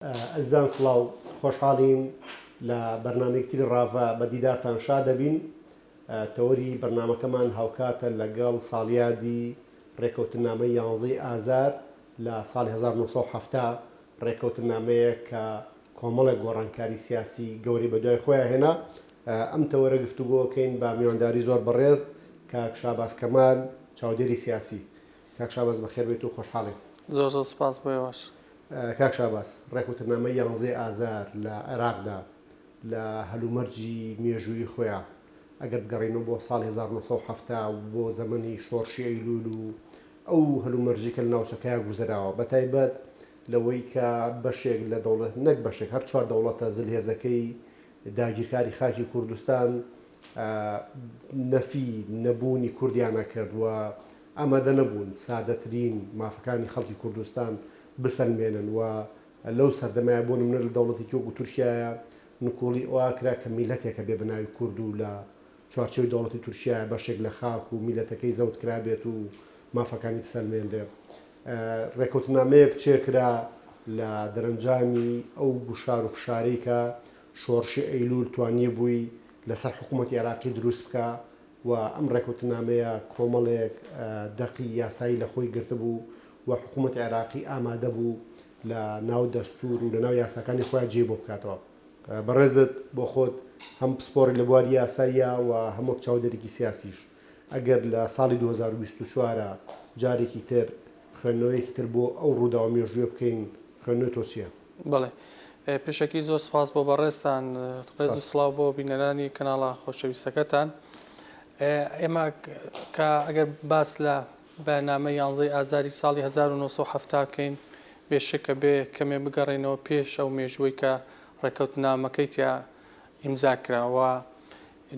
ئەزان سڵاو خۆشحاڵین لە بەرنامەیەکتری ڕاڤە بە دیدارتان شا دەبین. تەوەری بەرنامەکەمان هاوکاتە لەگەڵ ساڵیادی ڕێکەوتنامەی 11 ئازار لە ساڵی 1970 ڕێکەوتنامەیە کە کۆمەڵێک گۆڕانکاری سیاسی گەوری بەدوای خۆیان هێنا. ئەم تەوەرە گفتوگۆکەین بە میوانداری زۆر بەڕێز کاک شاباس کەمال چاودێری سیاسی. کاک شاباس بەخێر بێت و خۆشحاڵێت. زۆر سپاس بۆیەوەش. کاک شاباس، ڕێکوتنامەی 11 ئازار لە عێراقدا لە هەلومەرجی مێژووی خۆیان ئەگەر بگەڕێنەوە بۆ ساڵی 1970 بۆ زەمەنی شۆڕشی ئەیلول و ئەو هەلومەرجی کە لە ناوچەکەیان گوزراوە، بەتایبەت لەوەی کە بەشێک لە دەوڵەت نەک بەشێک هەر چوار دەوڵەتە زلهێزەکەی داگیرکاری خاکی کوردستان نەفی نەبوونی کوردیانە کردووە، ئامادە نەبوون سادەترین مافەکانی خەڵکی کوردستان بسەلمێنن و لەو سەردەمایە بۆ نمونە لە دەوڵەتی تۆگو تورکیایە نکۆڵی ئەوکرا کە میلەتێکە بێ بەناوی کورد و لە چوارچێوی دەوڵەتی تورکیایە بەشێک لە خاک و میلەتەکەی زەوت کرابێت و مافەکانی بسەلمێنرێ. ڕێکەوتنامەیەک چێکرا لە دەرەنجامی ئەو گوشار و فشارەی کە شۆڕشی ئەیلول توانیە بووی لەسەر حکوومەتی عێراقی دروست بکە و ئەم ڕێکەوتنامەیە کۆمەڵێک دەقی یاسایی لە خۆی گرتبوو و حکوومەت عێراقی ئامادە بوو لە ناو دەستور و لە ناو یاساکانی خۆیان جێ بۆ بکاتەوە. بەڕێزت بۆ خۆت هەم پسپۆڕی لە بواری یاساییە و هەموو چاودێرێکی سیاسیش ئەگەر لە ساڵی 2024 جارێکی تر خوێندنەوەیەکی تر بۆ ئەو ڕووداوە مێژوویە بکەین، خوێندنەوەی تۆ چییە؟ بەڵێ، پێشەکی زۆر سپاس بۆ بەڕێستان، ڕێز و سڵاو بۆ بینەرانی کەناڵە خۆشەویستەکەتان. ئێمە کە ئەگەر باس لە بەنامە 11 ئازاری ساڵی 1970 کەین، بێشکە بێ کەمێ بگەڕێنەوە پێش ئەو مێژووی کە ڕێکەوتنامەکەی تیا ئیمزا کراوە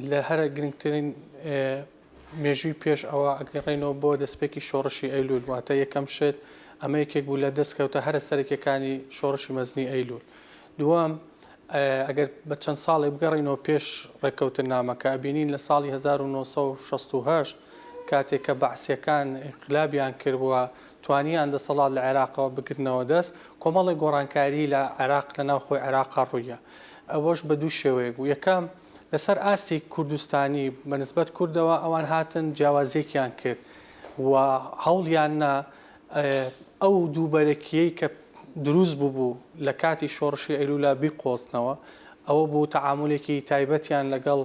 لە هەرە گرنگترین مێژووی پێش ئەوە ئەگەڕێنەوە بۆ دەستپێکی شۆڕشی ئەیلول، واتە یەکەم شت ئەمە یەکێک بوو لە دەستکەوتە هەرە سەرەکیەکانی شۆڕشی مەزنی ئەیلول. دووەم، ئەگەر بە چەند ساڵێ بگەڕێنەوە پێش ڕێکەوتنامەکە ئەبینین لە ساڵی 1968 کاتێک کە بەعسیەکان ئینقلابیان کردبووە توانیان دەسەڵات لە عێراقەوە بگرنەوە دەست، کۆمەڵی گۆڕانکاری لە عێراق لە ناوخۆی عێراقا ڕوویە. ئەوەش بە دوو شێوەیە بوو. یەکەم لەسەر ئاستی کوردستانی بەنسبەت کوردەوە ئەوان هاتن جیاوازێکیان کرد و هەوڵیان نا ئەو دووبەرەکیەی کە دروست بوو لە کاتی شۆڕشی ئەیلولا بیقۆزنەوە. ئەوە بوو تەعاملێکی تایبەتیان لەگەڵ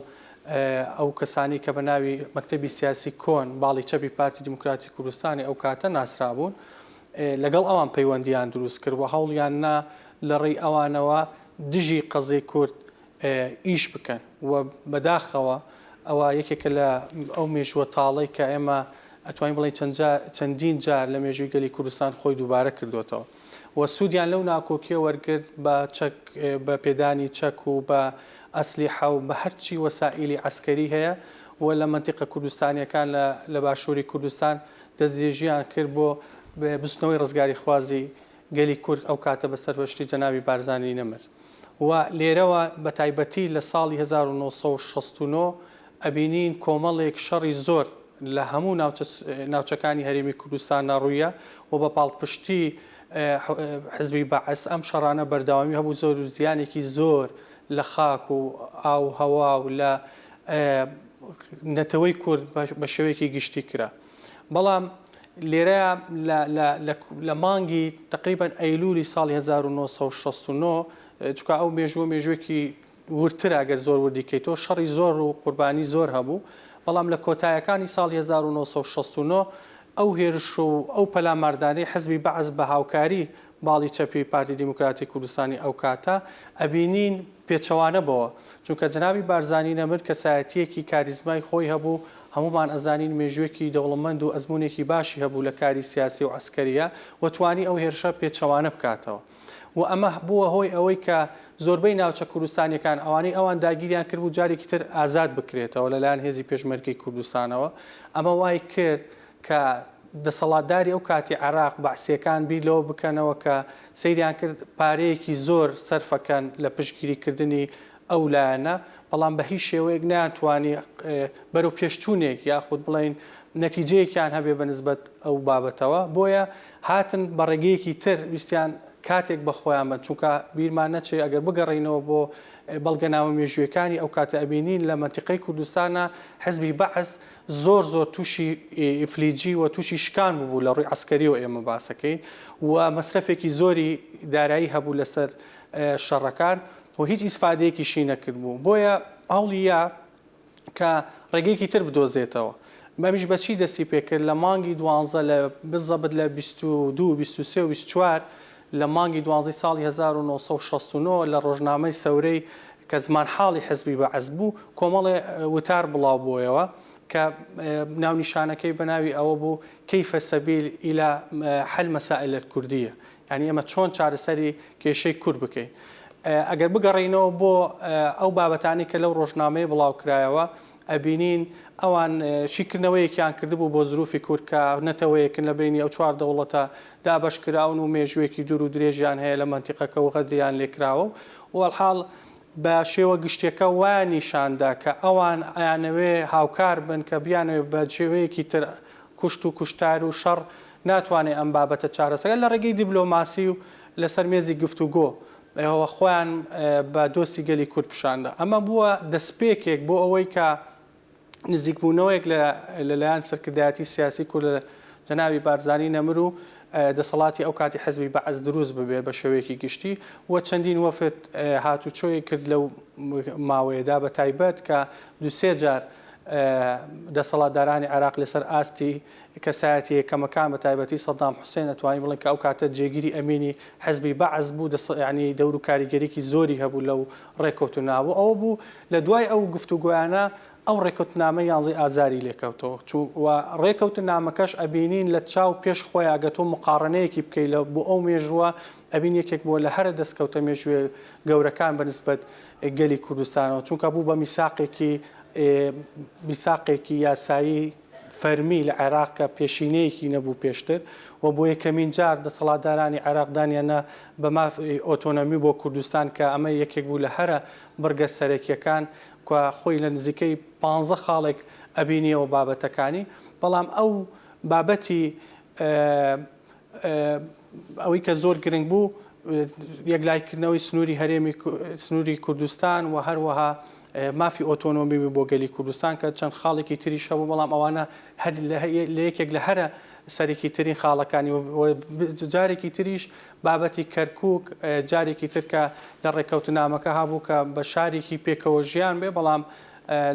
ئەو کەسانی کە بە ناوی مەکتەبی سیاسی کۆن باڵی چەپی پارتی دیموکراتی کوردستانی ئەو کاتە ناسرابوون، لەگەڵ ئەوان پەیوەندیان دروست کرد و هەوڵیان نا لە ڕێی ئەوانەوە دژی قەزەی کورد ئیش بکەن و بەداخەوە ئەوە یەکێکە لە ئەو مێژووە تاڵی کە ئێمە ئەتوانین بڵێن چەندین جار لە مێژووی گەلی کوردستان خۆی دووبارە کردوێتەوە و سوودیان لەو ناکۆکیە وەرگرت بە پێدانی چەک و بە ئەسلیحە و بە هەرچی وەسائیلی عەسکەری هەیە و لە مەنتیقە کوردستانیەکان لە باشووری کوردستان دەستدرێژیان کرد بۆ بستنەوەی ڕزگاری خوازی گەلی کورد ئەو کاتە بە سەرپەرشتی جەنابی بارزانی نەمر. و لێرەوە بە تایبەتی لە ساڵی 1969 ئەبینین کۆمەڵێک شەڕی زۆر لە هەموو ناوچەکانی هەرێمی کوردستان ناڕوویە و بە پاڵپشتی حزبی بەعەس ئەم شەڕانە بەردەوامی هەبوو، زۆر و زیانێکی زۆر لە خاک و ئاو هەوا و لە نەتەوەی کورد بە شێوەیەکی گشتی کرا. بەڵام لێرە لە مانگی تقریبان ئەیلولی ساڵی 1969 چکە ئەو مێژووەکی ورترە ئەگەر زۆر وردیکەیتەوە، شەڕی زۆر و قوربانی زۆر هەبوو. بەڵام لە کۆتایەکانی ساڵی 1969 ئەو هێرش و ئەو پەلاماردانەی حزبی بەعەس بە هاوکاری باڵی چەپی پارتی دیموکراتی کوردستانی ئەو کاتە ئەبینین پێچەوانە بەوە، چونکە جەنابی بارزانی نەمر کەسایەتیەکی کاریزمای خۆی هەبوو، هەمومان ئەزانین مێژوویەکی دەوڵەمەند و ئەزمونێکی باشی هەبوو لە کاری سیاسی و عەسکەریە و توانی ئەو هێرشە پێچەوانە بکاتەوە. و ئەمە بووە هۆی ئەوەی کە زۆربەی ناوچە کوردستانیەکان ئەوانەی ئەوان داگیریان کرد و جارێکی تر ئازاد بکرێتەوە لەلایەن هێزی پێشمەرگەی کوردستانەوە. ئەمە وای کرد کە دەسەڵاتداری ئەو کاتی عێراق بەعسیەکان بیرلەوە بکەنەوە کە سەیریان کرد پارەیەکی زۆر سەرفەکەن لە پشتگیریکردنی ئەو لایەنە، بەڵام بە هیچ شێوەیەک ناتوانی بەرەو پێشچوونێک یاخود بڵین نەتیجەیەکیان هەبێ بە نسبەت ئەو بابەتەوە. بۆیە هاتن بە ڕێگەیەکی تر ویستیان کاتێک بە خۆیان بن چونکە بیرمان نەچێ ئەگەر بگەڕینەوە بۆ بەڵگەناوە مێژویەکانی ئەو کاتە ئەبینین لە منتیقەی کوردستانە حزبی بەعس زۆر تووشی ئیفلیجی و تووشی شکان بوو لە ڕووی عسکەریەوە ئێمە باسەکەین و مەصرفێکی زۆری دارایی هەبوو لەسەر شەڕەکان و هیچ ئیسفادەیەکیشی نەکرد بوو بۆیە هەوڵیە کە ڕێگەیەکی تر بدۆزێتەوە مەمیش بەچی دەستی پێکرد لە مانگی 12 لە بزەبت لە 22 23 و 24 لە مانگی 12 ساڵی 1969 لە ڕۆژنامەی سەورەی کە زمان حاڵی حزبی بەعس بوو کۆمەڵێ وتار بڵاو بوویەوە کە ناونیشانەکەی بەناوی ئەوە بوو کەیفە سەبیل ئیلا حل مەسائل الکوردیە یعنی ئێمە چۆن چارەسەری کێشەی کورد بکەین ئەگەر بگەڕینەوە بۆ ئەو بابەتانی کە لەو ڕۆژنامەیە بڵاو کرایەوە ئەبینین ئەوان شیکردنەوەیەکیان کردبوو بۆ زروفی کورد کە نەتەوەیەکن لە بینی ئەو چوار دەوڵەتە دابەشکراون و مێژوویەکی دوور و درێژیان هەیە لە منتیقەکە و غەدریان لێکراوە و وەڵحاڵ بە شێوە گشتێکە وایان نیشاندا کە ئەوان ئایانەوێ هاوکار بن کە بیانەوێ بە شێوەیەکی تر کوشت و کوشتار و شەڕ ناتوانێت ئەم بابەتە چارەسەر لە ڕێگەی دیبلۆماسی و لەسەر مێزی گفتوگۆ ئەوە خۆیان بە دۆستی گەلی کورد پیشاندا ئەمە بووە دەستپێکێک بۆ ئەوەی کە نزیکبوونەوەیەک لەلایەن سەرکردایەتی سیاسی کورد جەنابی بارزانی نەمر و دەسەڵاتی ئەو کاتی حزبی بەعس دروست ببێت بە شێوەیەکی گشتی و چەندین وەفد هاتوچۆی کرد لەو ماوەیەدا بە تایبەت کە دوسێ جار دەسەڵاتدارانی عێراق لەسەر ئاستی کەسایەتی یەکەمەکان بە تایبەتی سەدام حوسێن ئەتوانین بڵێن کە ئەو کاتە جێگیری ئەمینی حزبی بەعس بوو ینی دەور و کاریگەریکی زۆری هەبوو لەو ڕێکەوتناوە ئەوە بوو لە دوای ئەو گفتوگویانە ئەو ڕێکەوتنامە یانزی ئازاری لێکەوتەوە و ڕێکەوتنامەکەش ئەبینین لە چاو پێش خۆی ئەگەتۆ مقارنەیەکی بکەیت لە بۆ ئەو مێژووە ئەبین یەکێک بووە لە هەرە دەستکەوتە مێژوێ گەورەکان بەنسبەت گەلی کوردستانەوە چونکە بوو بە میساقێکی یاسایی فەرمی لە عێراق کە پێشینەیەکی نەبوو پێشتر و بۆ یەکەمین جار دەسەڵاتدارانی عێراقدانیانە بە مافی ئۆتۆنۆمی بۆ کوردستان کە ئەمە یەکێک بوو لە هەرە بەرگە سەرەکیەکان خۆی لە نزیکەی 15 خاڵێک ئەبینیەوە بابەتەکانی بەڵام ئەو بابەتی ئەوەی کە زۆر گرنگ بوو یەکلایکردنەوەی سنووری هەرێمی سنووری کوردستان و هەروەها مافی ئۆتۆنۆمی بۆ گەلی کوردستان کە چەند خاڵێکی تریش هەبوو بەڵام ئەوانە لە یەکێک لە هەرە سەرێکی ترین خاڵەکانی جارێکی تریش بابەتی کەرکووک جارێکی ترکە لە ڕێکەوتنامەکە هەبوو کە بە شارێکی پێکەوە ژیان بێ بەڵام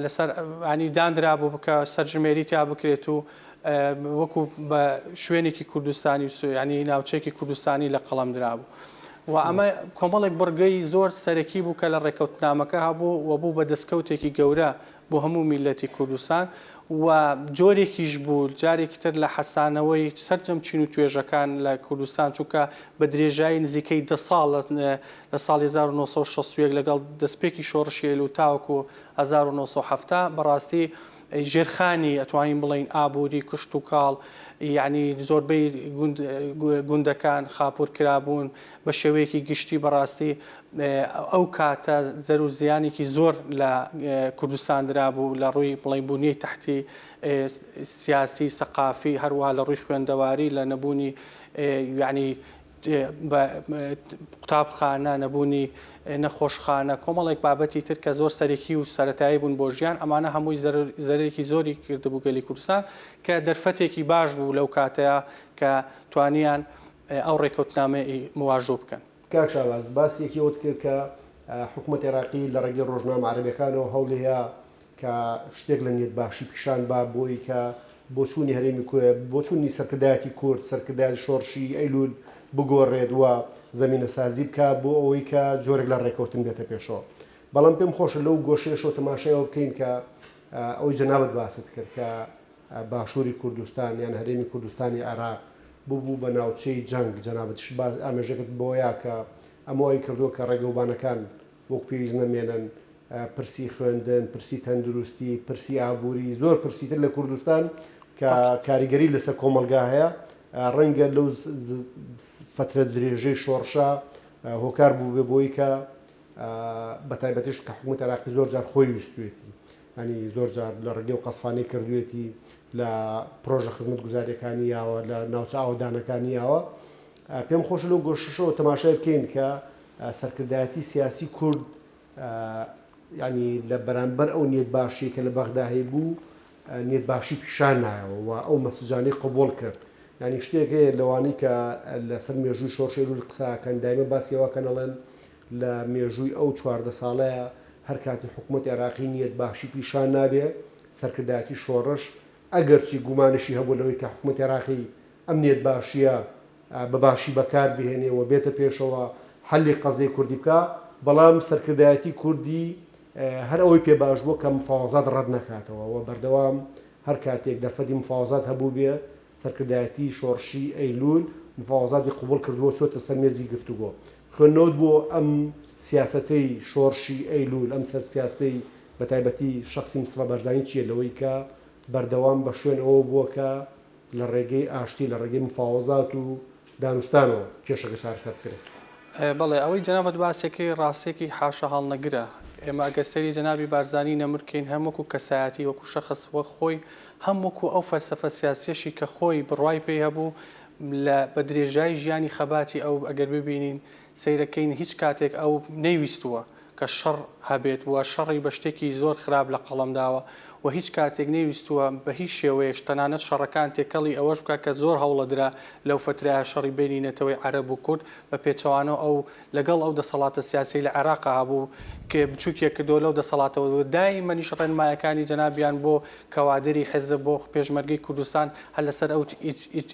لەسەر ینی دانرا بوو بکە سەرژمێری تا بکرێت و وەکو بە شوێنێکی کوردستانی ینی ناوچەیەکی کوردستانی لە قەڵەم درابوو. و ئەمە کۆمەڵێک بڕگەی زۆر سەرەکی بوو کە لە ڕێکەوتنامەکە هەبوو و بوو بە دەستکەوتێکی گەورە بۆ هەموو میلەتی کوردستان و جۆرێکیش بوو جارێکی تر لە حەسانەوەی سەرجەم چین و توێژەکان لە کوردستان چونکە بە درێژایی نزیکەی 10 ساڵ لە ساڵی 1960 لەگەڵ دەستپێکی شۆڕشی و تاوەکو 1970 بەڕاستی ژێرخانی ئەتوانین بڵین ئابووری کشت و کاڵ یعنی زۆربەی گوندەکان خاپور کرابوون بە شێوەیەکی گشتی بەڕاستی ئەو کاتە زەر و زیانێکی زۆر لە کوردستان درابوو لە ڕووی بڵین بوونی تحتی سیاسی سەقافی هەروەها لە ڕووی خوێندەواری لە نەبوونی یعنی قوتابخانە نەبوونی نەخۆشخانە کۆمەڵێک بابەتی تر کە زۆر سەرەکی و سەرەتایی بوون بۆ ژیان ئەمانە هەمووی زەرێکی زۆری کردبوو گەلی کوردستان کە دەرفەتێکی باش بوو لەو کاتەیە کە توانیان ئەو ڕێکەوتنامەی مواژۆ بکەن. کاک شاواز باسیەکی ئەوت کرد کە حکوومەت عێراقی لە ڕێگەی ڕۆژنامە عەرەبیەکانەوە هەوڵەیە کە شتێک لە نیەت باشی پیشان با بۆی کە بۆ چوونی هەرێمی بۆ چوونی سەرکردایەتی کورد سەرکردایەتی شۆڕشی ئەیلول بگۆڕێت وە زەمینە سازی بکە بۆ ئەوەی کە جۆرێک لە ڕێکەوتن بێتە پێشەوە. بەڵام پێم خۆشە لەو گۆشەیەشەوە تەماشایەوە بکەین کە ئەوەی جەنابەت باست کرد کە باشووری کوردستان یان هەرێمی کوردستانی عێراق بوو بە ناوچەی جەنگ جەنابەتیش ئامێژەکەت بۆیە کە ئەمەوەی کردووە کە ڕێگەوبانەکان وەک پێویست نەمێنن پرسی خوێندن پرسی تەندروستی پرسی ئابووری زۆر پرسیتر لە کوردستان کە کاریگەری لەسەر کۆمەلگا هەیە ڕەنگە لەو فترە درێژەی شۆڕشە هۆکار بوو بێ بۆی کە بە تایبەتیش کە حکوومەت عێراقی زۆر جار خۆی ویستوێتی ینی زۆر جار لە ڕێگەی و قەسفانەی کردوێتی لە پرۆژە خزمەت گوزاریەکانی یاوە لە ناوچە ئاودانەکانی یاوە پێم خۆش لەو گۆشەشەوە تەماشای بکەین کە سەرکردایەتی سیاسی کورد ینی لە بەرامبەر ئەو نیەت باشی کە لە بەغدا هەیە بوو نیەت باشی پیشان نایەوە و ئەو مەسوجانەی قبول کرد ینی شتێک هەیە لەوانی کە لەسەر مێژووی شۆڕشێلول قساکەن دایمە باسیەوەکەن ئەڵێن لە مێژووی ئەو 14 ساڵەیە هەر کاتی حکوومەت عێراقی نیەت باشی پیشان نابێ سەرکردایەتی شۆڕش ئەگەرچی گومانشی هەبوو لەوەی کە حکوومەت عێراقی ئەم نیەت باشیە بەباشی بەکار بهێنێەوە بێتە پێشەوە حەلی قەزەی کوردی بکە بەڵام سەرکردایەتی کوردی هەر ئەوەی پێ باش بووە کە مفاوەزات ڕەت نەکاتەوە و بەردەوام هەر کاتێک دەرفەتی مفاوەزات هەبوو بێ سەرکردایەتی شۆڕشی ئەیلول مفاوەزاتی قبول کردووە چۆتە سەر مێزی گفتوگۆ خوێندنەوت بۆ ئەم سیاسەتەی شۆڕشی ئەیلول ئەم سەر سیاستەی بە تایبەتی شخصی مستەفا بەرزانی چییە لەوەی کە بەردەوام بە شوێن ئەوە بووە کە لە ڕێگەی ئاشتی لە ڕێگەی مفاوەزات و دانوستانەوە کێشەکە چارەسەر بکرێت. بەڵێ ئەوەی جەنابەت باسێکی ڕاستێکی حاشە هەڵنەگرە ئێمە ئەگەستەری جەنابی بارزانی نەمرکەین هەمووکو کەسایەتی وەکو شەخص وە خۆی هەمووکو ئەو فەلسەفە سیاسیەشی کە خۆی بڕوای پێی هەبوو لە بە درێژایی ژیانی خەباتی ئەو ئەگەر ببینین سەیرەکەین هیچ کاتێک ئەو نەیویستووە کە شەڕ هەبێت وە شەڕی بە شتێکی زۆر خراپ لە قەڵەمداوە و هیچ کاتێک نەیویستووە بە هیچ شێوەیەش تەنانەت شەڕەکان تێکەڵی ئەوەش بکە کە زۆر هەوڵەدرا لەو فترای شەڕی بینی نەتەوەی عەرەب و کورد بە پێچەوانەوە ئەو لەگەڵ ئەو دەسەڵاتە سیاسی لە عێراقا هەبوو کە بچووکێک کردو لەو دەسەڵاتەوە دایمەنیش ڕێنمایەکانی جەنابیان بۆ کەوادری حیزب بۆ پێشمەرگەی کوردستان هەر لەسەر ئەو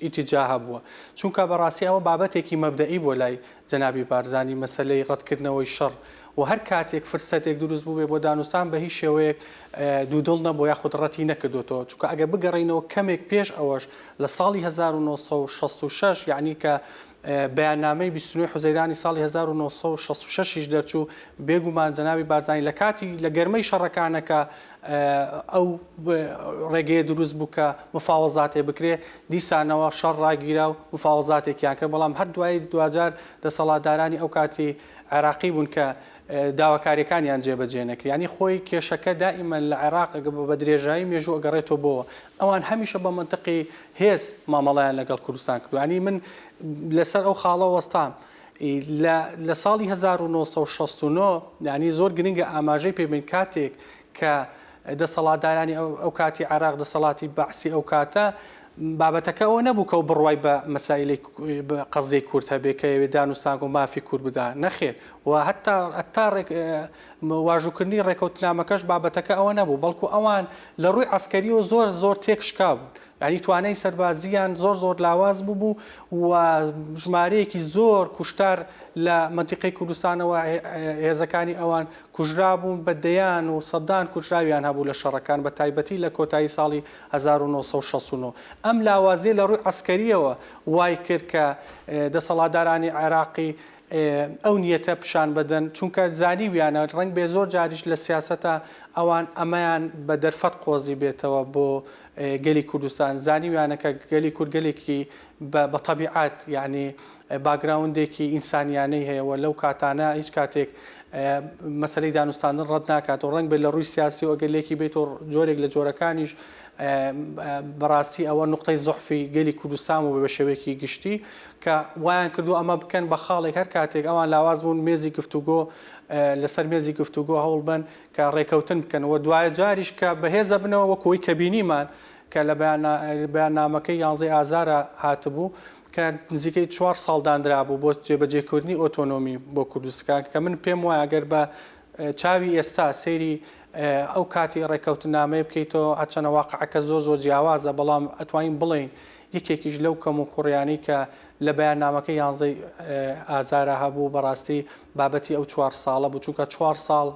ئیتیجا هەبووە چونکە بەڕاستی ئەوە بابەتێکی مەبدەئی بۆ لای جەنابی بارزانی مەسەلەی ڕەتکردنەوەی شەڕ و هەر کاتێک فرسەتێک دروست بوو بێ بۆ دانوستان بە هیچ شێوەیەک دوودڵ نەبوو یاخود ڕەتی نەکردوێتەوە چونکە ئەگە بگەڕینەوە کەمێک پێش ئەوەش لە ساڵی 1966 یعنی کە بەیاننامەی 29 حوزەیرانی ساڵی 1966 دەرچوو بێگومان جەنابی بارزانی لە کاتی لە گەرمەی شەڕەکانەکە ئەو ڕێگەیە دروست بوو کە مفاوەزاتێ بکرێ دیسانەوە شەڕ ڕاگیرا و مفاوەزاتێکیان کرد بەڵام هەر دوای دوجار دەسەڵاتدارانی ئەو کاتی عێراقی بوون کە داواکاریەکانیان جێبەجێ نەکرد ینی خۆی کێشەکە دائیمەن لە عێراق بە درێژایی مێژوو ئەگەڕێتەوە بۆەوە ئەوان هەمیشە بە منتەقی هێز مامەڵەیان لەگەڵ کوردستان کردو ینی من لەسەر ئەو خاڵە وەستام لە ساڵی 1969 ینی زۆر گرنگە ئاماژەی پێبین کاتێک کە دەسەڵاتدارانی ئەو کاتی عێراق دەسەڵاتی بەعسی ئەو کاتە بابەتەکە ئەوە نەبوو کە و بڕوای بە مەسائلەی قەزەی کورد هەبێ کە ئەوێ دانوستان و مافی کورد بدا نەخێت و هەتا واژووکردنی ڕێکەوتنامەکەش بابەتەکە ئەوە نەبوو بەڵکو ئەوان لە ڕووی عەسکەریەوە زۆر تێکشکا بوون ینی توانای سەربازیان زۆر لاواز بوو و ژمارەیەکی زۆر کوشتار لە منتیقەی کوردستانەوە هێزەکانی ئەوان کوژرا بوون بەدەیان و سەدان کوژراویان هەبوو لە شەڕەکان بە تایبەتی لە کۆتایی ساڵی 1969 ئەم لاوازیە لە ڕووی عەسکەریەوە وای کرد کە دەسەڵاتدارانی عێراقی ئەو نیەتە پیشان بدەن چونکە زانیویانە ڕەنگ بێ زۆر جاریش لە سیاسەتە ئەوان ئەمەیان بە دەرفەت قۆزی بێتەوە بۆ گەلی کوردستان زانیویانەکە گەلی کورد گەلێکی بە تەبیعەت یعنی باگراوندێکی ئینسانیانەی هەیە و لەو کاتانە هیچ کاتێک مەسەلەی دانوستاندن ڕەت ناکات و ڕەنگ بێت لە ڕووی سیاسی و گەلێکی بێت و جۆرێک لە جۆرەکانیش بەڕاستی ئەوە نقطەی زۆحفی گەلی کوردستان و بە شێوەیەکی گشتی کە وایان کردو ئەمە بکەن بە خاڵێک هەر کاتێک ئەوان لاواز بوون مێزی گفتوگۆ لەسەر مێزی گفتوگۆ هەوڵ بن کە ڕێکەوتن بکەنەوە دوایە جاریش کە بەهێزە بنەوە وەکۆی کە بینیمان کە لە بەیاننامەکەی 11 ئازارە هاتبوو کە نزیکەی 4 ساڵ دانرا بوو بۆ جێبەجێکردنی ئۆتۆنۆمی بۆ کوردستان کە من پێم وایە ئەگەر بە چاوی ئێستا سەیری ئەو کاتی ڕێکەوتنامەیە بکەیتەوە ئەچەنە واقعەکە زۆر جیاوازە بەڵام ئەتوانین بڵین یەکێکیش لەو کەم و کوڕیانی کە لە بەیاننامەکە 11 ئازارە هەبوو بەڕاستی بابەتی ئەو 4 ساڵە بوو چونکە 4 ساڵ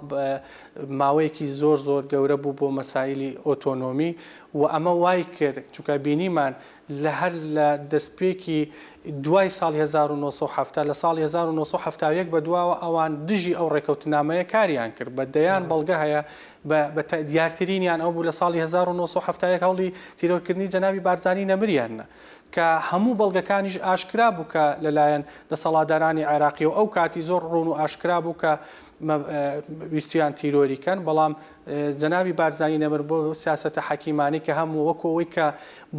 ماوەیەکی زۆر گەورە بوو بۆ مەسائلی ئۆتۆنۆمی و ئەمە وای کرد چونکە بینیمان لە هەر لە دەستپێکی دوای ساڵی 1970 لە ساڵی 1970 بە دواوە ئەوان دژی ئەو ڕێکەوتنامەیە کاریان کرد بە دەیان بەڵگە هەیە بە دیارترینیان ئەو بوو لە ساڵی 1970 هەوڵی تیرۆرکردنی جەنابی بارزانی نەمریانە کە هەموو بەڵگەکانیش ئاشکرا بوو کە لەلایەن دەسەڵاتدارانی عێراقی و ئەو کاتی زۆر ڕوون و ئاشکرا بوو کە ویستیان تیرۆریکەن بەڵام جەنابی بارزانی نەمر بۆ سیاسەتە حەکیمانی کە هەموو وەکەوەی کە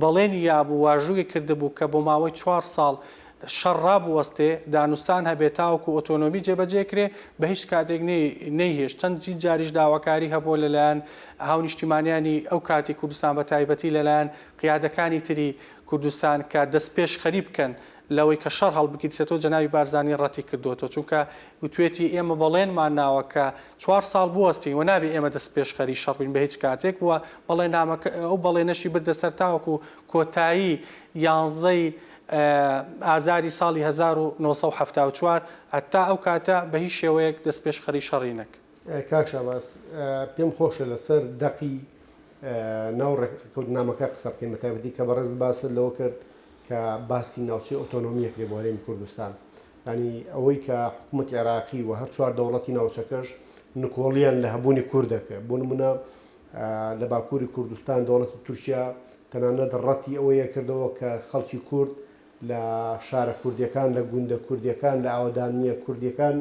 بەڵێنی یابوو واژووی کردبوو کە بۆ ماوەی 4 ساڵ شەڕاب وەستێ دانوستان هەبێت تاوەکو ئۆتۆنۆمی جێبەجێکرێ بە هیچ کاتێک نەیهێشت چەندی جاریش داواکاری هەبوو لەلایەن هاونیشتیمانیانی ئەو کاتی کوردستان بە تایبەتی لەلایەن قیادەکانی تری کوردستان کە دەست پێش خەریب بکەن لەوەی کە شەڕ هەڵبگیرێتەوە جەناوی بارزانی ڕەتی کردوەوە چونکە وتوێتی ئێمە بەڵێنمان ناوە کە 4 ساڵ بوەستی و نابێ ئێمە دەست پێشخەری شەڕبین بە هیچ کاتێک وە بەڵێنامەکە ئەو بەڵێنەشی بردە سەر تاوەکو کۆتایی 11 ئازاری ساڵی 1970 هەتا ئەو کاتە بە هیچ شێوەیەک دەست پێشخەری شەڕی نەک. کاک شاباس پێم خۆشە لەسەر دەقی ناو ڕێککەوتنامەکە قسە بکەین بە تایبەتی کە بەڕێز باست لەوە کرد کە باسی ناوچەی ئۆتۆنۆمیەکرێ بۆ هەرێمی کوردستان ینی ئەوەی کە حکوومەتی عێراقی و هەر 4 دەوڵەتی ناوچەکەش نکۆڵیان لە هەبوونی کوردەکە بۆ نمونە لە باکووری کوردستان دەوڵەتی تورکیا تەنانەت ڕەتی ئەوەیە کردەوە کە خەڵکی کورد لە شارە کوردیەکان لە گوندە کوردیەکان لە ئاوادانیە کوردیەکان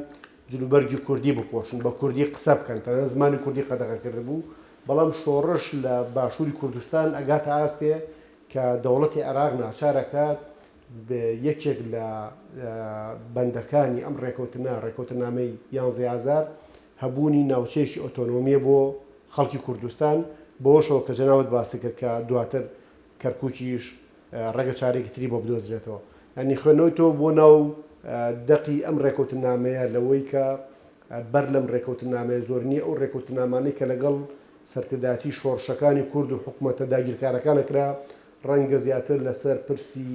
جلوبەرگی کوردی بپۆشن بە کوردی قسە بکەن تەنانەت زمانی کوردی قەدەغە کرده بوو بەڵام شۆڕش لە باشووری کوردستان ئەگاتە ئاستێ کە دەوڵەتی عێراق ناچارەکات یەکێک لە بەندەکانی ئەم ڕێکەوتنامەی 11 ئازار هەبوونی ناوچەیەکی ئۆتۆنۆمیە بۆ خەڵکی کوردستان بۆشەوە کە جەناوت باسی کرد کە دواتر کەرکووکیش ڕێگە چارێکی تری بۆ بدۆزرێتەوە ینی خوێنەوەی تۆ بۆ ناو دەقی ئەم ڕێکەوتنامەیە لەوەی کە بەر لەم ڕێکەوتنامەیە زۆر نییە ئەو ڕێکەوتنامانەی کە لەگەڵ سەرکرداتی شۆڕشەکانی کورد و حکوومەتە داگیرکارەکانەکرا ڕەنگە زیاتر لەسەر پرسی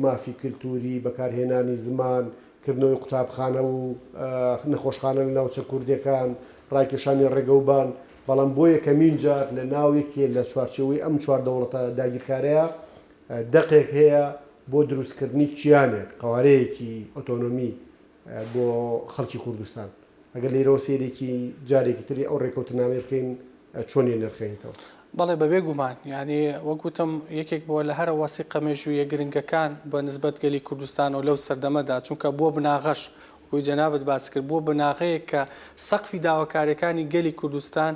مافی کللتوری بەکارهێنانی زمان کردنەوەی قوتابخانە و نەخۆشخانە لە ناوچە کوردەکان ڕاکێشانی ڕێگەوبان بەڵام بۆ یەکەمین جار لە ناوێکی لە چوارچەوەی ئەم 4 دەوڵەتە داگیرکارەیە دەقێک هەیە بۆ دروستکردنی کیانێک قوارەیەکی ئۆتۆنۆمی بۆ خەڵکی کوردستان ئەگەر لێرەوە سێرێکی جارێکی تری ئەو ڕێکەوتنامە بکەین چۆنی نرخێنیتەوە. بەڵێ بەبێ گومان ینی وەکوتم یەکێک بۆ لە هەرە وەسیقە مێژوویە گرنگەکان بە نسبەت گەلی کوردستان و لەو سەردەمەدا چونکە بۆ بناغەش وی جەنابەت باس کرد بۆ بناغەیە کە سەقفی داواکاریەکانی گەلی کوردستان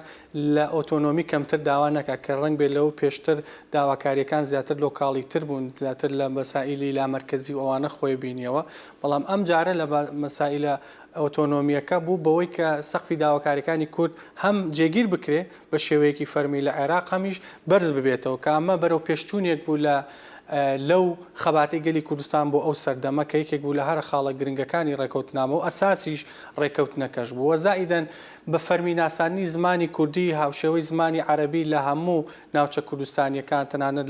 لە ئۆتۆنۆمی کەمتر داوا نەکە کە ڕەنگ بێت لەو پێشتر داواکاریەکان زیاتر لۆکاڵی تر بوون زیاتر لە مەسائیلی لامەرکەزی ئەوانە خۆی بینیەوە بەڵام ئەم جارە لە مەسائیلە ئۆتۆنۆمیەکە بوو بەوەی کە سەقفی داواکاریەکانی کورد هەم جێگیر بکرێ بە شێوەیەکی فەرمی لە عێراق هەمیش بەرز ببێتەوە کە ئەمە بەرەو پێشچوونێک بوو لە لەو خەباتی گەلی کوردستان بۆ ئەو سەردەمە کە یەکێک بوو لە هەر خاڵە گرنگەکانی ڕێکەوتنامە و ئەساسیش ڕێکەوتنەکەش بووە زائیدەن بە فەرمی ناسانی زمانی کوردی هاوشێوەی زمانی عەرەبی لە هەموو ناوچە کوردستانیەکان تەنانەت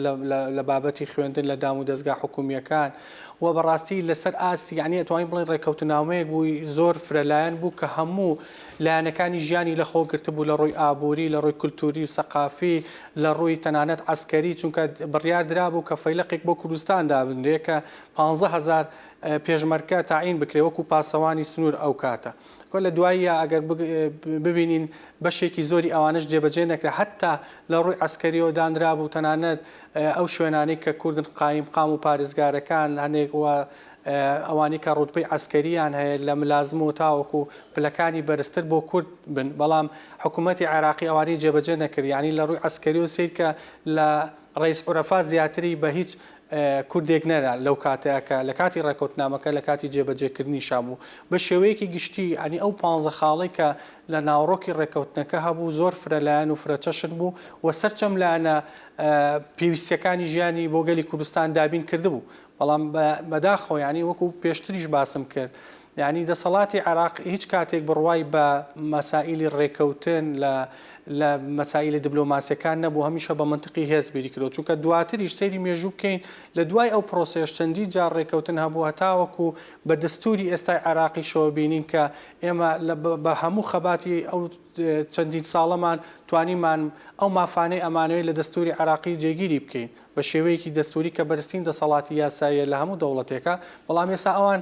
لە بابەتی خوێندن لە دام و دەستگا حکوومیەکان و بەڕاستی لەسەر ئاستی یعنی ئەتوانین بڵێن ڕێکەوتنامەیەک بووی زۆر فرەلایەن بوو کە هەموو لایەنەکانی ژیانی لە خۆ گرتە بوو لە ڕووی ئابووری لە ڕووی کولتوری و سەقافی لە ڕووی تەنانەت عەسکەری چونکە بڕیار درابوو کە فەیلقێک بۆ کوردستان دابنرێ کە 15,000 پێشمەرکە تاعین بکرێ وەکو پاسەوانی سنوور ئەو کاتە لە دواییە ئەگەر ببینین بەشێکی زۆری ئەوانش جێبەجێ نەکرا حتا لە ڕووی عەسکەریەوە دانرا بوو تەنانەت ئەو شوێنانەی کە کوردن قایم قام و پارێزگارەکان هەنێک وە ئەوانی کە ڕوتبەی عەسکەریان هەیە لە ملازم و تاوەکو پلەکانی بەرزتر بۆ کورد بن بەڵام حکوومەتی عێراقی ئەوانی جێبەجێ نەکرد یعنی لە ڕووی عەسکەری و سیر کە لە ڕئیس عورەفا زیاتری بە هیچ کوردێک نەدا لەو کاتەیەکە لە کاتی ڕێکەوتنامەکە لە کاتی جێبەجێکردنی شابوو بە شێوەیەکی گشتی ئەنی ئەو 15 خاڵی کە لە ناوڕۆکی ڕێکەوتنەکە هەبوو زۆر فرەلایەن و فرەچەشن بوو و سەرچەم لایەنە پێویستیەکانی ژیانی بۆ گەلی کوردستان دابین کردبوو بەڵام بەداخۆ ینی وەکو پێشتریش باسم کرد یعنی دەسەڵاتی عێراق هیچ کاتێک بڕوای بە مەسائیلی ڕێکەوتن لە مەسائیلی دیبلۆماسیەکان نەبوو هەمیشە بە منطقی هێز بیری کردەوە چونکە دواتریش سەیری مێژوو بکەین لە دوای ئەو پرۆسێش چەندی جار ڕێکەوتن هەبوو هەتاوەکو بە دەستوری ئێستای عێراقی شەوە بینین کە ئێمە بە هەموو خەباتی ئەو چەندین ساڵەمان توانیمان ئەو مافانەی ئەمانەوەی لە دەستوری عێراقی جێگیری بکەین بە شێوەیەکی دەستوری کە بەرزترین دەسەڵاتی یاساییە لە هەموو دەوڵەتێکە بەڵام ئێستا ئەوان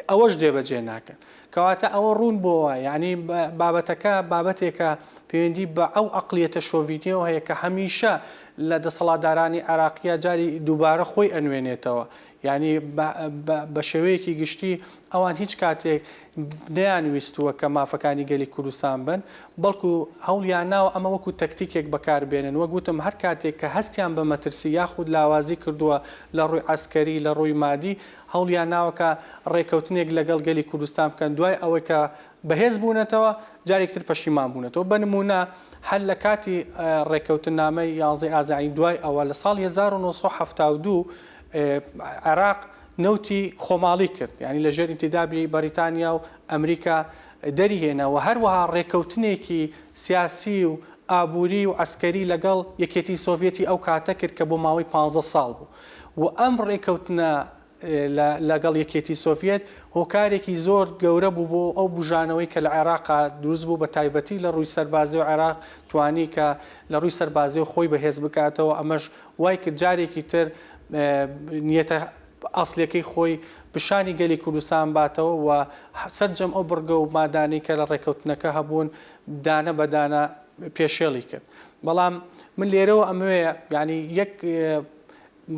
ئەوەش جێبەجێ ناکەن کەواتە ئەوە ڕوون بۆەوە یعنی بابەتەکە بابەتێکە پەیوەندی بە ئەو عەقلیەتە شۆڤینیەوە هەیە کە هەمیشە لە دەسەڵاتدارانی عێراقیە جاری دووبارە خۆی ئەنوێنێتەوە یعنی بە شێوەیەکی گشتی ئەوان هیچ کاتێک نەیانویستووە کە مافەکانی گەلی کوردستان بن بەڵکو هەوڵیان ناوە ئەمە وەکو تەکتیکێک بەکاربێنن وە گوتم هەر کاتێک کە هەستیان بە مەترسی یاخود لاوازی کردووە لە ڕووی عەسکەری لە ڕووی مادی هەوڵیان ناوەکە ڕێکەوتنێک لەگەڵ گەلی کوردستان بکەن دوای ئەوەی کە بەهێز بوونەتەوە جارێکتر پەشیمان بوونەتەوە بە نمونە هەر لە کاتی ڕێکەوتنامەی 11 ئازاری دوای ئەوە لە ساڵ 1972 عێراق نەوتی خۆماڵی کرد یعنی لەژێر ئیمتیدابی بەریتانیا و ئەمریکا دەریهێنا و هەروەها ڕێکەوتنێکی سیاسی و ئابووری و عەسکەری لەگەڵ یەکێتی سۆڤێتی ئەو کاتە کرد کە بۆ ماوەی 15 ساڵ بوو و ئەم ڕێکەوتنە لەگەڵ یەکێتی سۆڤێت هۆکارێکی زۆر گەورە بوو بۆ ئەو بژانەوەی کە لە عێراقا دروست بوو بە تایبەتی لە ڕووی سەربازی و عێراق توانی کە لە ڕووی سەربازی و خۆی بەهێز بکاتەوە ئەمەش وای کرد جارێکی تر نیەتە ئەسلەکەی خۆی پیشانی گەلی کوردستان باتەوە و سەرجەم ئەو بڕگە و مادانی کە لە ڕێکەوتنەکە هەبوون دانە بەدانە پێشێڵی کرد بەڵام من لێرەوە ئەمەیە ینی یەک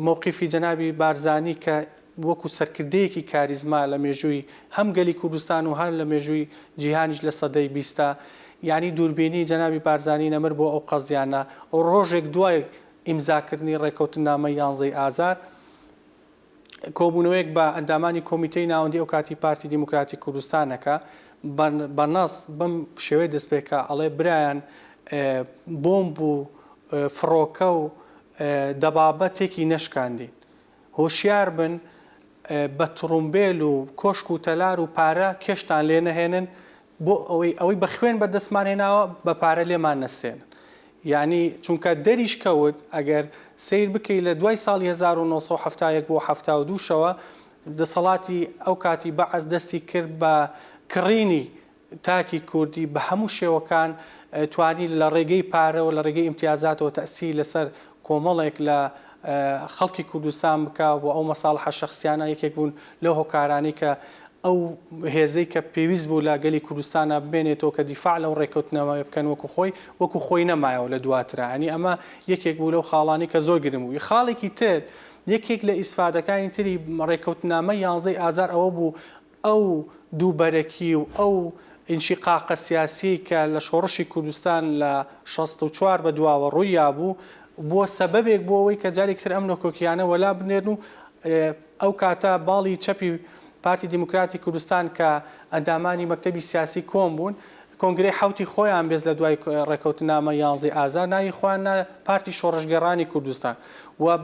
مووقیفی جەنابی بارزانی کە وەکو سەرکردەیەکی کاریزما لە مێژووی هەم گەلی کوردستان و هەم لە مێژووی جیهانیش لە سەدەی 20 یعنی دووربینی جەنابی بارزانی نەمر بۆ ئەو قەزیانە ئەو ڕۆژێک دوای ئیمزاکردنی ڕێکەوتنامە 11 ئازار کۆبوونەوەیەک بە ئەندامانی کۆمیتەی ناوەندی ئەو کاتی پارتی دیموکراتی کوردستانەکە بە نەس بەم شێوەیە دەستپێکە ئەڵێ برایان بۆمب و فڕۆکە و دەبابەتێکی نەشکاندین هۆشیار بن بە تڕومبێل و کۆشک و تەلار و پارە کێشتان لێ نەهێنن بۆ ئەوەی بە خوێن بەدەستمان هێناوە بە پارە لێمان نەستێنن یعنی چونکە دەریش کەوت ئەگەر سیر بکەی لە دوای ساڵی 1970 بۆ 72 شەوە دەسەڵاتی ئەو کاتی بەعەز دەستی کرد بە کڕینی تاکی کوردی بە هەموو شێوەکان توانی لە ڕێگەی پارە و لە ڕێگەی ئیمتیازاتەوە تەسی لەسەر کۆمەڵێک لە خەڵکی کوردستان بکە و ئەو مەساڵحە شەخسیانە یەکێک بوون لەو هۆکارانی کە ئەو هێزەی کە پێویست بوو لە گەلی کوردستانە ببێنێتەوە کە دیفاع لەو ڕێکەوتنەوە بکەن وەکو خۆی نەمایەوە لە دواترە ینی ئەمە یەکێک بوو لەو خاڵانی کە زۆر گرم بوو خاڵێکی تر یەکێک لە ئیسفادەکانی تری ڕێکەوتنامە 11 ئازار ئەوە بوو ئەو دووبەرەکی و ئەو ئینشیقاقە سیاسی کە لە شۆڕشی کوردستان لە 64 بە دواوە ڕووییا بوو بۆ سەبەبێک بۆ ئەوەی کە جارێکتر ئەم نۆکۆکیانە وەلا بنێرن و ئەو کاتە باڵی چەپی پارتی دیموکراتی کوردستان کە ئەندامانی مەکتەبی سیاسی کۆم بوون کۆنگرەی حوتی خۆیان بێز لە دوای ڕێکەوتنامە 11 ئازار ناوی خۆیان پارتی شۆڕشگەڕانی کوردستان و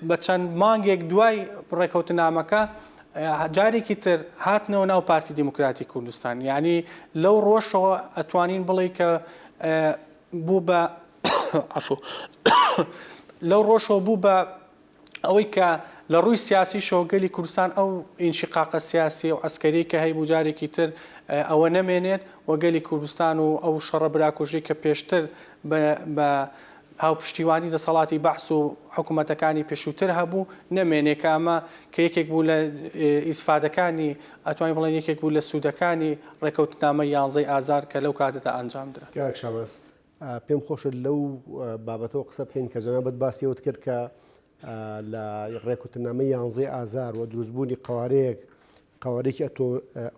بە چەند مانگێک دوای ڕێکەوتنامەکە جارێکی تر هاتنەوە ناو پارتی دیموکراتی کوردستان یعنی لەو ڕۆژەوە ئەتوانین بڵێ کە بوو بە لەو ڕۆژەوە بوو بە ئەوەی کە لە ڕووی سیاسی شۆگەلی کوردستان ئەو ئینشقاقە سیاسی و عەسکەری کە هەیە بوو جارێکی تر ئەوە نەمێنێت وەگەلی کوردستان و ئەو شەڕە براکوژی کە پێشتر بە هاوپشتیوانی دەسەڵاتی بەحس و حکوومەتەکانی پێشووتر هەبوو نەمێنێک ئەمە کە یەکێک بوو لە ئیسفادەکانی ئەتوانی بڵێن یەکێک بوو لە سوودەکانی ڕێکەوتنامە 11 ئازار کە لەو کاتەدا ئەنجام درا. پێم خۆشە لەو بابەتەوە قسە بکەین کە جەنابەت باسیەوت کرد کە لە ڕێکوتنامە 11 ئازار و دروستبوونی قوارێکی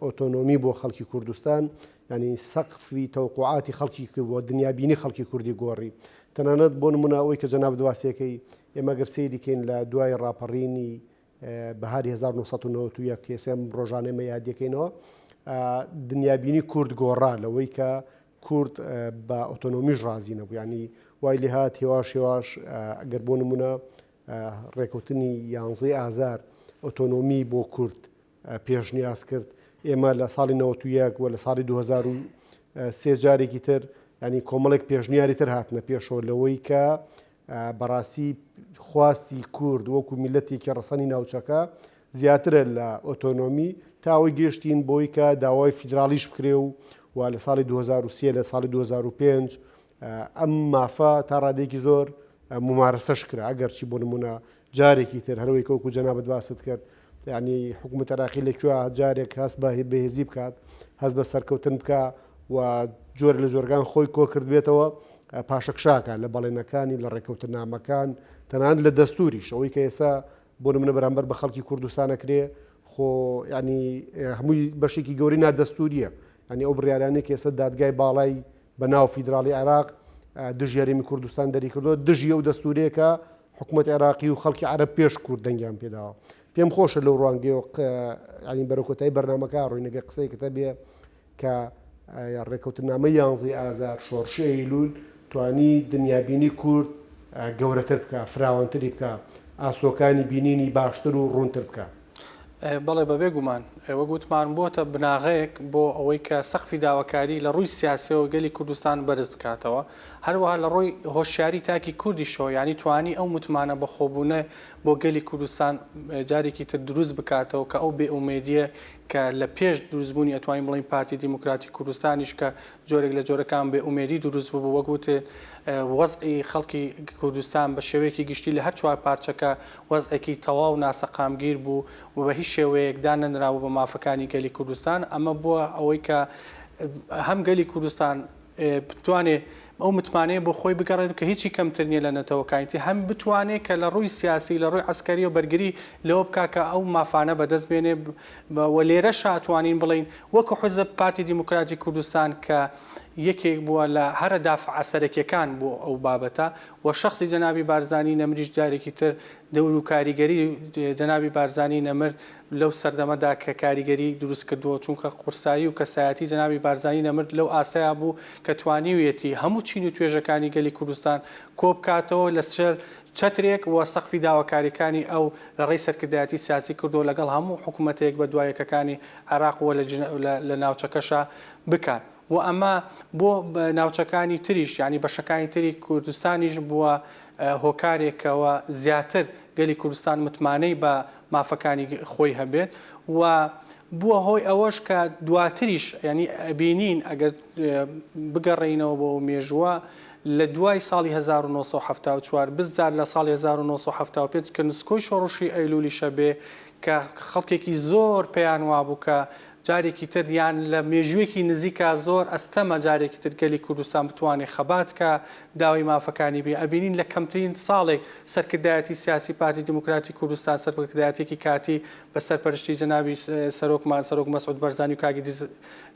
ئۆتۆنۆمی بۆ خەڵکی کوردستان ینی سەقفی تەوقعاتی خەڵکی بۆ دنیابینی خەڵکی کوردی گۆڕی تەنانەت بۆ نمونەوەی کە جەناب دواسیەکەی ئێمە گەر سەیری کەین لە دوای ڕاپەڕینی بەهاری 1991 کێسێم ڕۆژانەمە یادەکەینەوە دنیابینی کورد گۆڕا لەوەی کە کورد بە ئۆتۆنۆمیش ڕازی نەبوو ینی وای لێ هات هێواش ئەگەر بۆ نمونە ڕێکەوتنی 11 ئازار ئۆتۆنۆمی بۆ کورد پێشنیاز کرد ئێمە لە ساڵی 91 و لە ساڵی 2003 جارێکی تر ینی کۆمەڵێک پێشنیاری تر هاتنە پێشەوە لەوەی کە بەڕاستی خواستی کورد وەکو میلەتێکی ڕەسەنی ناوچەکە زیاترە لە ئۆتۆنۆمی تاوەی گەشتین بۆی کە داوای فیدرالیش بکرێ و لە ساڵی 2003 لە ساڵی 2005 ئەم مافە تا ڕادێکی زۆر ممارەسەش کرا ئەگەرچی بۆ نمونە جارێکی تر هەروەی کەوکو جەنابەت باست کرد ینی حکوومەت عێراقی لەکوێ جارێک هەست بە بەهێزی بکات هەست بە سەرکەوتن بکە و جۆر لە جۆرگان خۆی کۆ کرد بێتەوە پاشەکشاکە لە بەڵێنەکانی لە ڕێکەوتنامەکان تەنانەت لە دەستوریش ئەوەی کە ئێستا بۆ نمونە بەرامبەر بە خەڵکی کوردستانەکرێ خۆ ینی هەمووی بەشێکی گەوری نادەستوریە ینی ئەو بڕیارانەی کە ئێستا دادگای باڵای بە ناو فیدراڵی عێراق دژی هەرێمی کوردستان دەری کردەوە دژی ئەو دەستورەیەکە حکوومەت عێراقی و خەڵکی عەرەب پێش کورد دەنگیان پێداوە پێم خۆشە لەو ڕوانگەیەوە ینی بەرەکۆتایی بەرنامەکە ڕووینەگە قسەیەکە بێ کە ڕێکەوتنامە 11 ئازار شۆڕشی ئەیلول توانی دنیابینی کورد گەورەتر بکە فراوانتری بکە ئاسۆکانی بینینی باشتر و ڕوونتر بکە. بەڵێ بەبێ گومان ئێوە گوتمان بۆتە بناغەیەک بۆ ئەوەی کە سەقفی داواکاری لە ڕووی سیاسیەوە گەلی کوردستان بەرز بکاتەوە هەروەها لە ڕۆی هۆشیاری تاکی کوردیشەوە ینی توانی ئەو متمانە بەخۆبوونە بۆ گەلی کوردستان جارێکی تر دروست بکاتەوە کە ئەو بێئومێدیە کە لە پێش دروستبوونی ئەتوانین بڵین پارتی دیموکراتی کوردستانیش کە جۆرێک لە جۆرەکان بێئومێدی دروست بوو وەگوتێ وەزعی خەڵکی کوردستان بە شێوەیەکی گشتی لە هەر چوار پارچەکە وەزعێکی تەواو ناسەقامگیر بوو و بە هیچ شێوەیەک دانەنراوە بە مافەکانی گەلی کوردستان ئەمە بووە ئەوەی کە هەم گەلی کوردستان بتوانێت ئەو متمانەیە بۆ خۆی بگەڕێت کە هیچی کەمتر نیە لە نەتەوەکانیتی هەم بتوانێت کە لە ڕووی سیاسی لە ڕووی عسکەری و بەرگری لەوە بکاکە ئەو مافانە بەدەست بێنێ و لێرە شاتوانین بڵین وەکو حزب پارتی دیموکراتی کوردستان کە یەکێک بووە لە هەرە دافع سەرەکیەکان بۆ ئەو بابەتە و شخصی جەنابی بارزانی نەمریش جارێکی تر دەور و کاریگەری جەنابی بارزانی نەمر لەو سەردەمەدا کە کاریگەری دروست کردووە چونکە قورسایی و کەسایەتی جەنابی بارزانی نەمرد لەو ئاسایا بوو کە توانیویەتی هەموو چین و توێژەکانی گەلی کوردستان کۆبکاتەوە لەسەر چەترێک وە سەقفی داواکاریەکانی ئەو لە ڕێی سەرکردایەتی سیاسی کردو لەگەڵ هەموو حکوومەتێک بە دوایەکەکانی عێراق وە لە ناوچەکەشە بکات و ئەمە بۆ ناوچەکانی تریش ینی بەشەکانی تری کوردستانیش بووە هۆکارێکەوە زیاتر گەلی کوردستان متمانەی بە مافەکانی خۆی هەبێت و بووە هۆی ئەوەش کە دواتریش ینی بینین ئەگەر بگەڕێینەوە بۆ مێژووە لە دوای ساڵی 1974 بزار لە ساڵی 1975 کە نسکۆی شۆڕشی ئەیلولی شەبێ کە خەڵکێکی زۆر پێیان وابوو کە جارێکی تر یان لە مێژوویەکی نزیکە زۆر ئەستەمە جارێکی تر گەلی کوردستان بتوانێت خەبات کە داوای مافەکانی بێ ئەبینین لە کەمترین ساڵێک سەرکردایەتی سیاسی پارتی دیموکراتی کوردستان سەرکردایەتێکی کاتی بە سەرپەرشتی جەنابی سەرۆکمان سەرۆک مەسعود بەرزانی و کاگی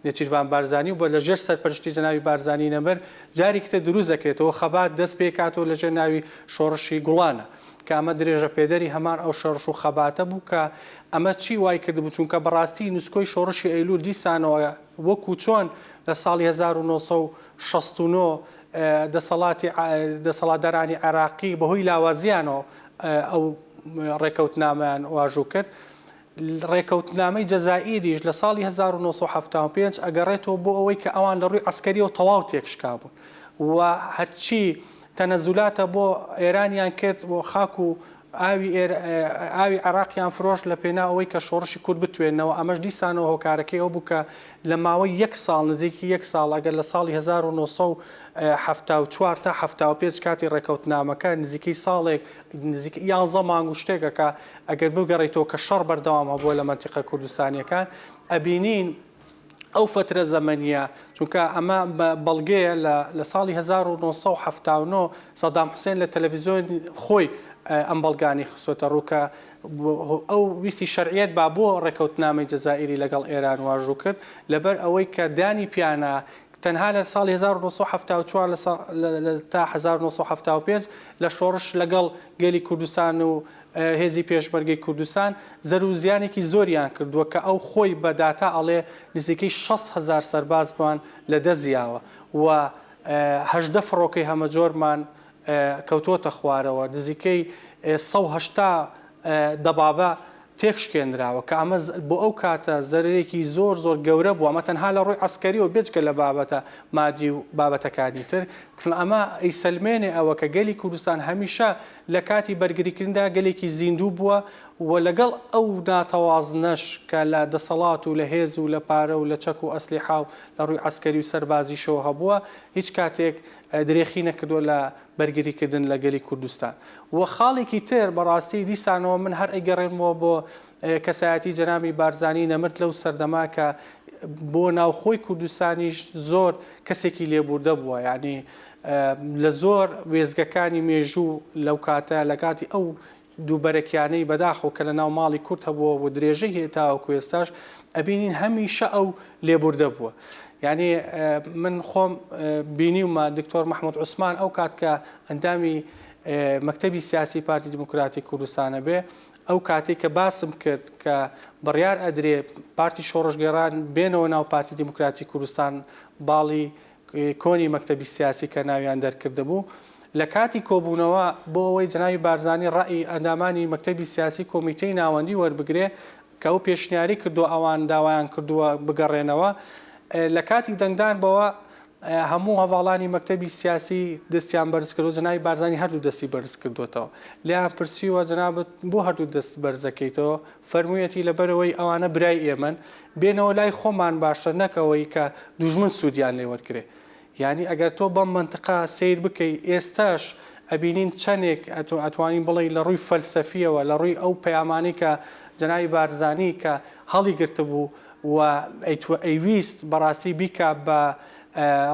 نێچیروان بارزانی و بە لەژێر سەرپەرشتی جەنابی بارزانی نەمر جارێکی تر دروست دەکرێتەوە خەبات دەست پێ کاتەوە لەژێر ناوی شۆڕشی گوڵانە کە ئەمە درێژە پێدەری هەمان ئەو شەڕش و خەباتە بوو کە ئەمە چی وای کردبوو چونکە بەڕاستی نوسکۆی شۆڕشی ئەیلول دیسانەوە وەکو چۆن لە ساڵی 1969 دەسەڵاتدارانی عێراقی بەهۆی لاوازیانەوە ئەو ڕێکەوتنامەیان واژوو کرد ڕێکەوتنامەی جەزائیریش لە ساڵی 1975 ئەگەڕێتەوە بۆ ئەوەی کە ئەوان لە ڕووی عەسکەریەوە تەواو تێکشکا بوون و هەرچی تەنەزولاتە بۆ ئێرانیان کرد بۆ خاک و ئاوی عێراقیان فرۆش لە پێنا ئەوەی کە شۆڕشی کورد بتوێنەوە ئەمەش دیسانەوە هۆکارەکەی ئەو بوو کە لە ماوەی یەک ساڵ نزیکی یەک ساڵ ئەگەر لە ساڵی 1974 تا 75 کاتی ڕێکەوتنامەکە نزیکەی ساڵێک نزیک 11 مانگ و شتێکەکە ئەگەر بگەڕێتەوە کە شەڕ بەردەوامە بۆ لە مەنتیقە کوردستانیەکان ئەبینین ئەو فترە زەمەنیە چونکە ئەمە بەڵگەیە لە ساڵی 1970 سەدام حوسێن لە تەلەڤیزیۆن خۆی ئەم بەڵگانی خسۆتە ڕووکە ئەو ویستی شەرعیەت با بۆ ڕێکەوتنامەی جەزائیری لەگەڵ ئێران واژوو کرد لەبەر ئەوەی کە دانی پیانە تەنها لە ساڵی 1974 تا 1975 لە شۆڕش لەگەڵ گەلی کوردستان و هێزی پێشمەرگەی کوردستان زەر و زیانێکی زۆریان کردووە کە ئەو خۆی بەداتا ئەڵێ نزیکەی 6,000 سەرباز بوان لە دەزیاوە و 18 فڕۆکەی هەمەجۆرمان کەوتۆتە خوارەوە نزیکەی 180 دەبابە تێکشکێنراوە کە ئەمە بۆ ئەو کاتە زەرێکی زۆر زۆر گەورە بوو ئەمە تەنها لە ڕووی عەسکەریەوە بێجگە لە بابەتە مادی و بابەتەکانی تر ئەمە ئەیسەلمێنێ ئەوە کە گەلی کوردستان هەمیشە لە کاتی بەرگریکردندا گەلێکی زیندوو بووە و لەگەڵ ئەو ناتەوازنەش کە لە دەسەڵات و لە هێز و لە پارە و لە چەک و ئەسلیحا و لە ڕووی عەسکەری و سەربازیشەوە هەبووە هیچ کاتێک درێخی نەکردووە لە بەرگریکردن لە گەلی کوردستان و خاڵێکی تر بەڕاستی دیسانەوە من هەر ئەیگەڕێمەوە بۆ کەسایەتی جەنابی بارزانی نەمرد لەو سەردەما کە بۆ ناوخۆی کوردستانیش زۆر کەسێکی لێبوردە بووە یعنی لە زۆر وێزگەکانی مێژوو لەو کاتە لە کاتی ئەو دووبەرەکیانەی بەداخەوە کە لە ناو ماڵی کورد هەبووە و درێژەی هێتاوە کوێستاش ئەبینین هەمیشە ئەو لێبوردە بووە. یعنی من خۆم بینیومە دکتۆر محمود عوسمان ئەو کات کە ئەندامی مەکتەبی سیاسی پارتی دیموکراتی کوردستانە بێ، ئەو کاتێک کە باسم کرد کە بڕیار ئەدرێ پارتی شۆڕژگەڕان بێنەوە ناو پارتی دیموکراتی کوردستان باڵی کۆنی مەکتەبی سیاسی کە ناویان دەرکرده بوو، لە کاتی کۆبوونەوە بۆ ئەوەی جناوی بارزانانی ڕای ئەندامانی مەکتەبی سیاسی کۆمیتەی ناوەندی وەربگرێ کە ئەو پێشنیاری کردو ئەوان داوایان کردووە بگەڕێنەوە، لە کاتی دەنگدان بەوە هەموو هەواڵانی مەکتەبی سیاسی دەستیان بەرز کردو، جناوی بارزانانی هەردوو دەستی بەرز کردوێتەوە. لیان پرسیوە جەنابەت بۆ هەردوو دەست بەرزەکەیتەوە؟ فەرموویەتی لەبەرەوەی ئەوانە برای ئێمەن بێنەوە لای خۆمان باشتر نەکەوەی کە دوژمن سوودیان لێ وەرگرێ. یعنی ئەگەر تۆ بەم منتقا سیر بکەی ئێستاش ئەبینین چەندێک ئەتوانین بڵێ لە ڕووی فەلسەفیەوە لە ڕووی ئەو پەیامانەی کە جەناوی بارزانی کە هەڵی گرتبوو و ئەیویست بەڕاستی بیکە بە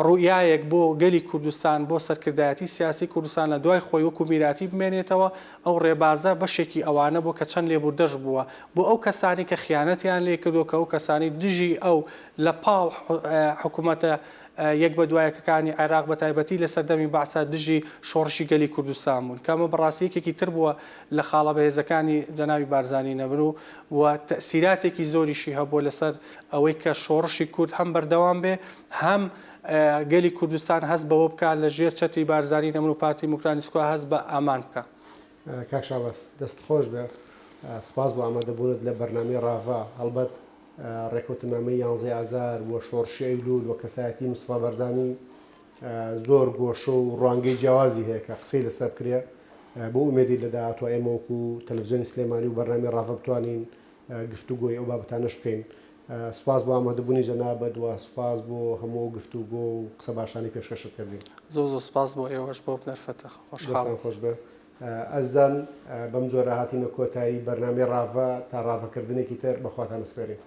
ڕوئایەک بۆ گەلی کوردستان بۆ سەرکردایەتی سیاسی کوردستان لە دوای خۆی وەکو میراتی بمێنێتەوە، ئەو ڕێبازە بەشێکی ئەوانە بۆ کە چەند لێبوردەش بووە بۆ ئەو کەسانی کە خیانەتیان لێ کردو کە ئەو کەسانی دژی ئەو لە پاڵ حکوومەتە یەک بە دوایەکەکانی عێراق بە تایبەتی لە سەردەمی بەعسا دژی شۆڕشی گەلی کوردستان بوون، کەمە بەڕاستیەکێکی تر بووە لە خاڵە بەهێزەکانی جەناوی بارزانی نەبن و تەسیراتێکی زۆریشی هەبووە لەسەر ئەوەی کە شۆڕشی کورد هەم بەردەوام بێ هەم گەلی کوردستان هەست بەوە بکات لە ژێر چەتری بارزانی نەبن و پارتی دیموکراتیکۆ هەست بە ئامان بکە. کاک شابەس دەست خۆش بێ، سپاس بۆ ئامادەبوونت لە بەرنامەی ڕاڤا. هەڵبەت ڕێکوتنامەی 11 ئازار وە شۆڕشی ئەیلول وە کەسایەتی مستەفا بەرزانی زۆر گۆشە و ڕوانگەی جیاوازی هەیە کە قسەی لەسەر بکرێ. بۆ ئومێدی لە داهاتوە ئێمە وەکو تەلەڤیزیۆنی سلێمانی و بەرنامەی ڕاڤا بتوانین گفتوگۆی ئەو بابەتانەش بکەین. سپاس بۆ ئامادەبوونی جەنابەت و سپاس بۆ هەموو گفتوگۆ و قسە باشانی پێشکەشت کردین. زۆر سپاس بۆ ئێوەش بۆ بنەرفەتە خۆشحاڵم. خۆش بێ. ئەزان بەم جۆرە هاتینە کۆتایی بەرنامەی ڕاڤا تا ڕاڤەکردنێکی تر بەخواتان سپێرین.